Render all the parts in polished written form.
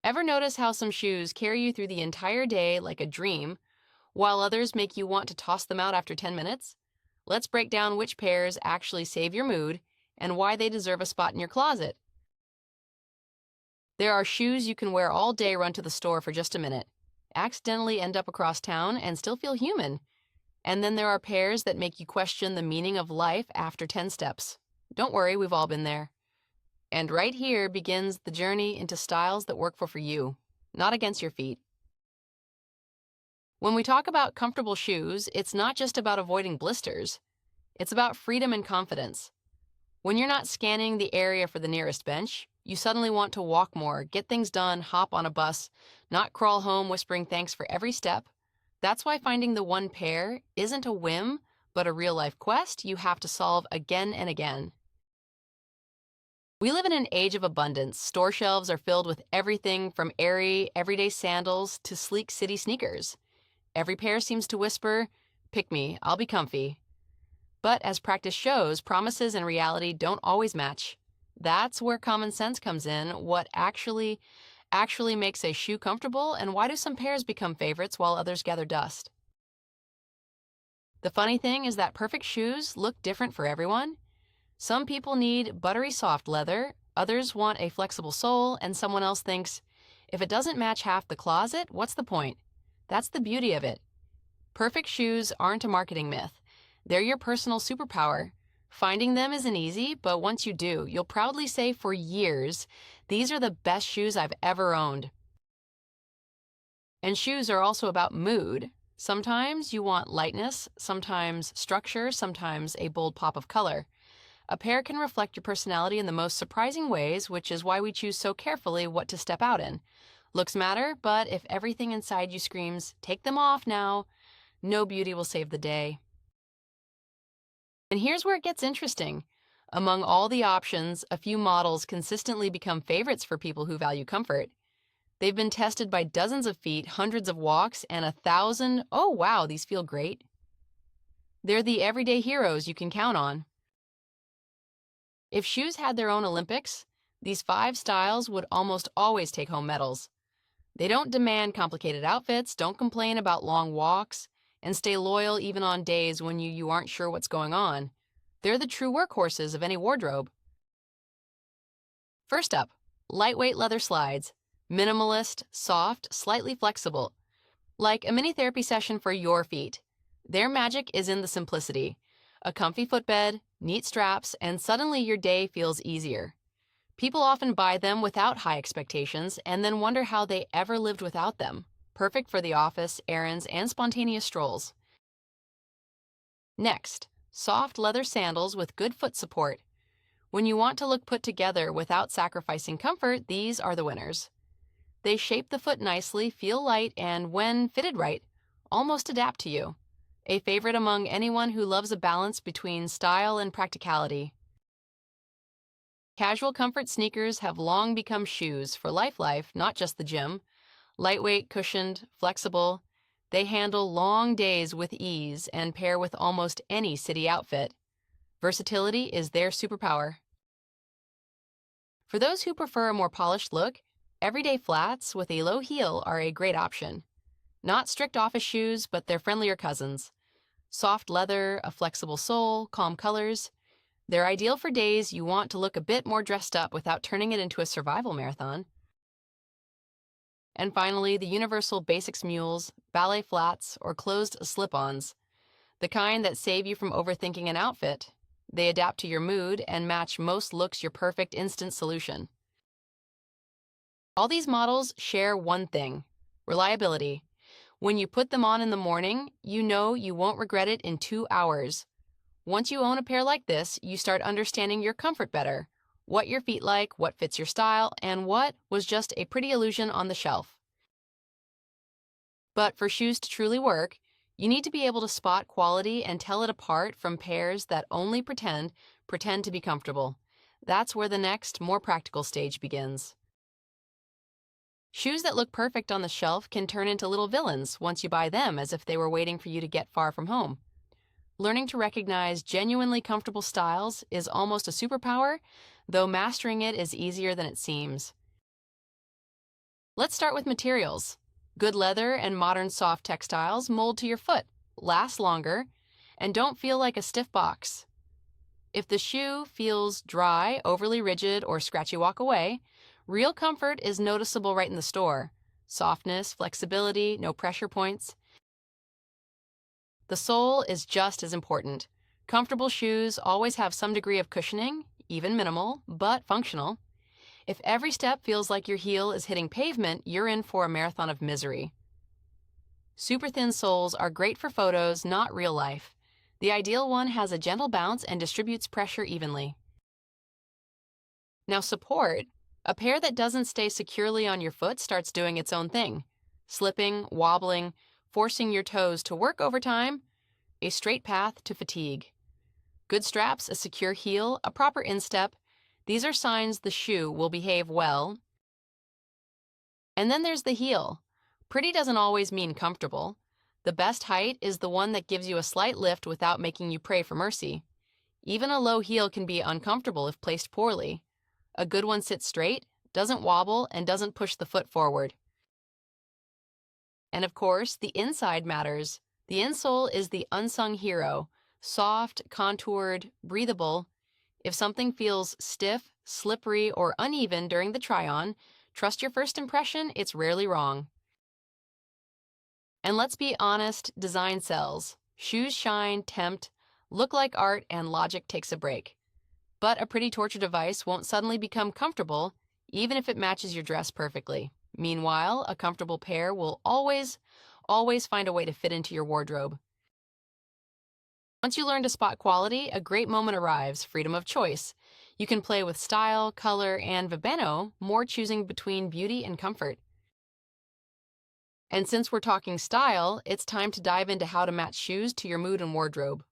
Ever notice how some shoes carry you through the entire day like a dream, while others make you want to toss them out after 10 minutes? Let's break down which pairs actually save your mood and why they deserve a spot in your closet. There are shoes you can wear all day, run to the store for just a minute, accidentally end up across town, and still feel human. And then there are pairs that make you question the meaning of life after 10 steps. Don't worry, we've all been there. And right here begins the journey into styles that work for you, not against your feet. When we talk about comfortable shoes, it's not just about avoiding blisters. It's about freedom and confidence. When you're not scanning the area for the nearest bench, you suddenly want to walk more, get things done, hop on a bus, not crawl home whispering thanks for every step. That's why finding the one pair isn't a whim, but a real-life quest you have to solve again and again. We live in an age of abundance. Store shelves are filled with everything from airy, everyday sandals to sleek city sneakers. Every pair seems to whisper, "Pick me, I'll be comfy." But as practice shows, promises and reality don't always match. That's where common sense comes in. What actually makes a shoe comfortable, and why do some pairs become favorites while others gather dust? The funny thing is that perfect shoes look different for everyone. Some people need buttery soft leather, others want a flexible sole, and someone else thinks, if it doesn't match half the closet, what's the point? That's the beauty of it. Perfect shoes aren't a marketing myth. They're your personal superpower. Finding them isn't easy, but once you do, you'll proudly say for years, these are the best shoes I've ever owned. And shoes are also about mood. Sometimes you want lightness, sometimes structure, sometimes a bold pop of color. A pair can reflect your personality in the most surprising ways, which is why we choose so carefully what to step out in. Looks matter, but if everything inside you screams, "Take them off now," no beauty will save the day. And here's where it gets interesting. Among all the options, a few models consistently become favorites for people who value comfort. They've been tested by dozens of feet, hundreds of walks, and 1,000, "Oh wow, these feel great." They're the everyday heroes you can count on. If shoes had their own Olympics, these 5 styles would almost always take home medals. They don't demand complicated outfits, don't complain about long walks, and stay loyal even on days when you aren't sure what's going on. They're the true workhorses of any wardrobe. First up, lightweight leather slides. Minimalist, soft, slightly flexible. Like a mini therapy session for your feet. Their magic is in the simplicity. A comfy footbed, neat straps, and suddenly your day feels easier. People often buy them without high expectations and then wonder how they ever lived without them. Perfect for the office, errands, and spontaneous strolls. Next, soft leather sandals with good foot support. When you want to look put together without sacrificing comfort, these are the winners. They shape the foot nicely, feel light, and when fitted right, almost adapt to you. A favorite among anyone who loves a balance between style and practicality. Casual comfort sneakers have long become shoes for life, not just the gym. Lightweight, cushioned, flexible, they handle long days with ease and pair with almost any city outfit. Versatility is their superpower. For those who prefer a more polished look, everyday flats with a low heel are a great option. Not strict office shoes, but they're friendlier cousins. Soft leather, a flexible sole, calm colors. They're ideal for days you want to look a bit more dressed up without turning it into a survival marathon. And finally, the universal basics mules, ballet flats, or closed slip-ons. The kind that save you from overthinking an outfit. They adapt to your mood and match most looks, your perfect instant solution. All these models share one thing: reliability. When you put them on in the morning, you know you won't regret it in 2 hours. Once you own a pair like this, you start understanding your comfort better, what your feet like, what fits your style, and what was just a pretty illusion on the shelf. But for shoes to truly work, you need to be able to spot quality and tell it apart from pairs that only pretend to be comfortable. That's where the next, more practical stage begins. Shoes that look perfect on the shelf can turn into little villains once you buy them, as if they were waiting for you to get far from home. Learning to recognize genuinely comfortable styles is almost a superpower, though mastering it is easier than it seems. Let's start with materials. Good leather and modern soft textiles mold to your foot, last longer, and don't feel like a stiff box. If the shoe feels dry, overly rigid, or scratchy walk away, real comfort is noticeable right in the store. Softness, flexibility, no pressure points. The sole is just as important. Comfortable shoes always have some degree of cushioning, even minimal, but functional. If every step feels like your heel is hitting pavement, you're in for a marathon of misery. Super thin soles are great for photos, not real life. The ideal one has a gentle bounce and distributes pressure evenly. Now support. A pair that doesn't stay securely on your foot starts doing its own thing. Slipping, wobbling, forcing your toes to work over time, a straight path to fatigue. Good straps, a secure heel, a proper instep. These are signs the shoe will behave well. And then there's the heel. Pretty doesn't always mean comfortable. The best height is the one that gives you a slight lift without making you pray for mercy. Even a low heel can be uncomfortable if placed poorly. A good one sits straight, doesn't wobble, and doesn't push the foot forward. And of course, the inside matters. The insole is the unsung hero. Soft, contoured, breathable. If something feels stiff, slippery, or uneven during the try-on, trust your first impression, it's rarely wrong. And let's be honest, design sells. Shoes shine, tempt, look like art, and logic takes a break. But a pretty torture device won't suddenly become comfortable, even if it matches your dress perfectly. Meanwhile, a comfortable pair will always find a way to fit into your wardrobe. Once you learn to spot quality, a great moment arrives, freedom of choice. You can play with style, color, and vibeno, more choosing between beauty and comfort. And since we're talking style, it's time to dive into how to match shoes to your mood and wardrobe.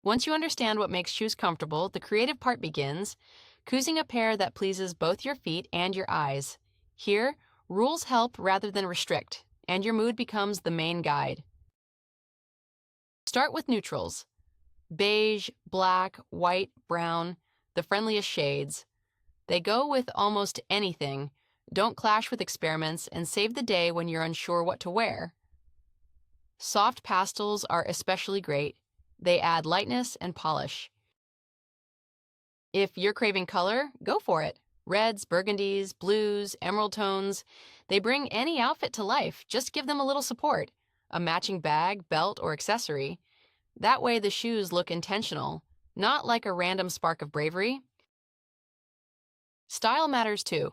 Once you understand what makes shoes comfortable, the creative part begins, choosing a pair that pleases both your feet and your eyes. Here, rules help rather than restrict, and your mood becomes the main guide. Start with neutrals. Beige, black, white, brown, the friendliest shades. They go with almost anything. Don't clash with experiments and save the day when you're unsure what to wear. Soft pastels are especially great. They add lightness and polish. If you're craving color, go for it. Reds, burgundies, blues, emerald tones. They bring any outfit to life. Just give them a little support. A matching bag, belt, or accessory. That way the shoes look intentional, not like a random spark of bravery. Style matters too.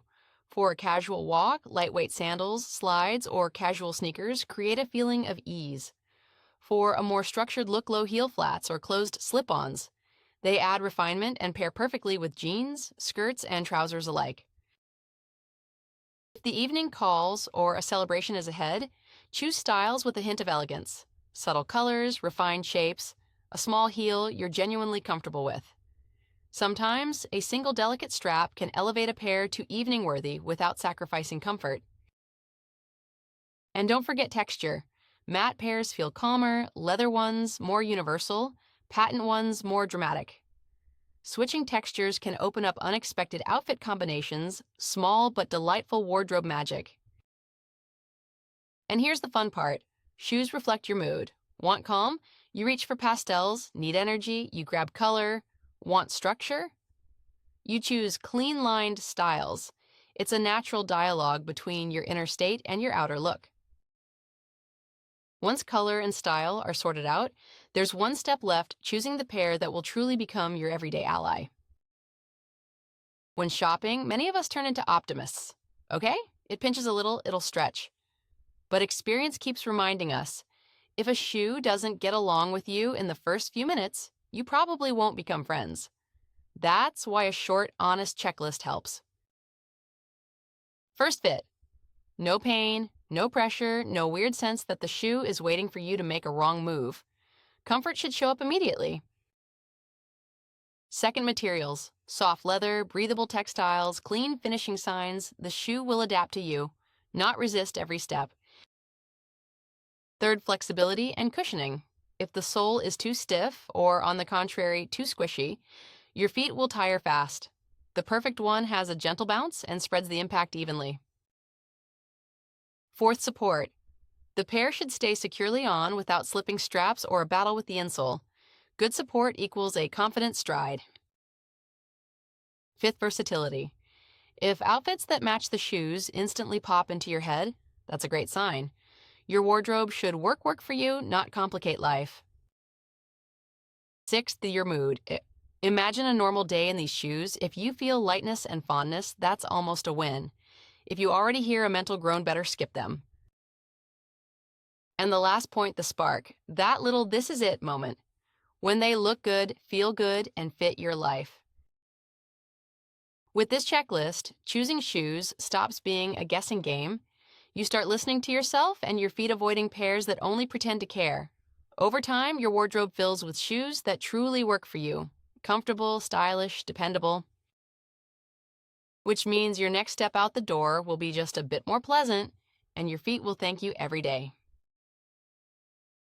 For a casual walk, lightweight sandals, slides, or casual sneakers create a feeling of ease. For a more structured look, low heel flats or closed slip-ons. They add refinement and pair perfectly with jeans, skirts, and trousers alike. If the evening calls or a celebration is ahead, choose styles with a hint of elegance. Subtle colors, refined shapes, a small heel you're genuinely comfortable with. Sometimes, a single delicate strap can elevate a pair to evening-worthy without sacrificing comfort. And don't forget texture. Matte pairs feel calmer, leather ones more universal, patent ones more dramatic. Switching textures can open up unexpected outfit combinations, small but delightful wardrobe magic. And here's the fun part. Shoes reflect your mood. Want calm? You reach for pastels. Need energy? You grab color. Want structure? You choose clean-lined styles. It's a natural dialogue between your inner state and your outer look. Once color and style are sorted out, there's one step left, choosing the pair that will truly become your everyday ally. When shopping, many of us turn into optimists. Okay? It pinches a little, it'll stretch. But experience keeps reminding us, if a shoe doesn't get along with you in the first few minutes, you probably won't become friends. That's why a short, honest checklist helps. First fit. No pain, no pressure, no weird sense that the shoe is waiting for you to make a wrong move. Comfort should show up immediately. Second, materials. Soft leather, breathable textiles, clean finishing signs. The shoe will adapt to you, not resist every step. Third, flexibility and cushioning. If the sole is too stiff, or on the contrary, too squishy, your feet will tire fast. The perfect one has a gentle bounce and spreads the impact evenly. Fourth, support. The pair should stay securely on without slipping straps or a battle with the insole. Good support equals a confident stride. Fifth, versatility. If outfits that match the shoes instantly pop into your head, that's a great sign. Your wardrobe should work for you, not complicate life. Sixth, your mood. Imagine a normal day in these shoes. If you feel lightness and fondness, that's almost a win. If you already hear a mental groan, better skip them. And the last point, the spark. That little "this is it" moment. When they look good, feel good, and fit your life. With this checklist, choosing shoes stops being a guessing game. You start listening to yourself and your feet, avoiding pairs that only pretend to care. Over time, your wardrobe fills with shoes that truly work for you. Comfortable, stylish, dependable. Which means your next step out the door will be just a bit more pleasant, and your feet will thank you every day.